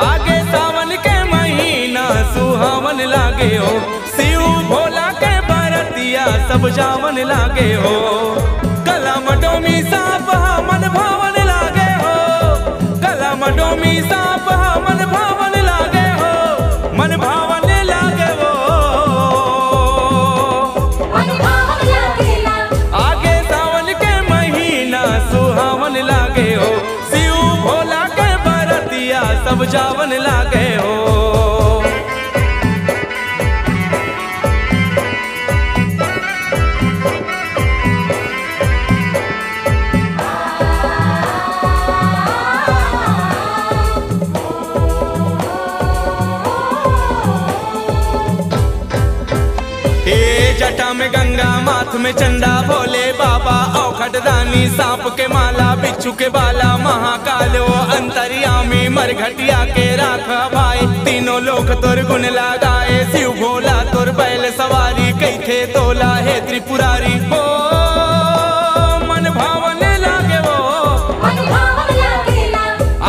आगे सावन के महीना सुहावन लागे हो। शिव भोला के बरतिया सब जावन लागे हो। कलम डोमी साप मन भावन लागे हो। कलम डोमी साप मन भावन लागे हो। मन भावन लागे हो। आगे सावन के महीना सुहावन लागे हो। शिव भोला के बरतिया सब जावन लागे हो। जटा में गंगा माथ में चंदा भोले बाबा औखट दानी सांप के माला बिच्छू के बाला महाकाल वो अंतर्यामी मरघटिया के राखा भाई। तीनों लोग तोर गुण लगाए शिव भोला तोर बैल सवारी कैथे तोला है त्रिपुरारी हो। मन भावन लागे वो।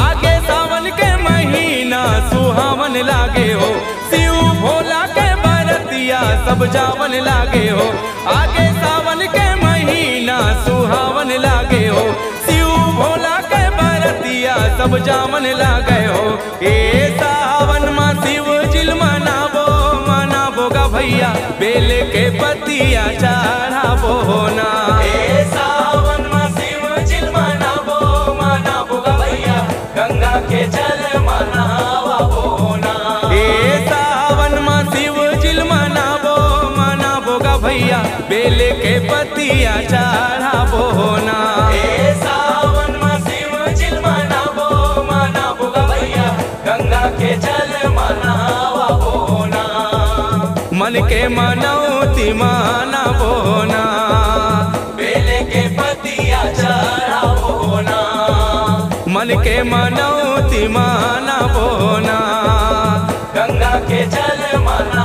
आगे सावन के महीना सुहावन लागे हो। शिव भोला के बरतिया सब जावन लागे हो। आगे सावन के महीना सुहावन लागे हो। शिव भोला के बरतिया सब जावन लागे हो। ए सावन मा शिव जिल मनाबो गा भैया बेल के पतिया चढ़ाबो ना। ए सावन मा शिव जिल मनाबो गा भैया गंगा के जल मनाबो ना। ए सावन मा शिव जिल मनाबो गा भैया बेल के पतिया चढ़ाबो ना। ए सावन मा शिव जिल मनाबो गा भैया गंगा के जल मनाबो ना। मन के मनौती मनाबो ना। बेल के पतिया चढ़ाबो ना। मन के मनौती मनाबो ना। गंगा के जल मना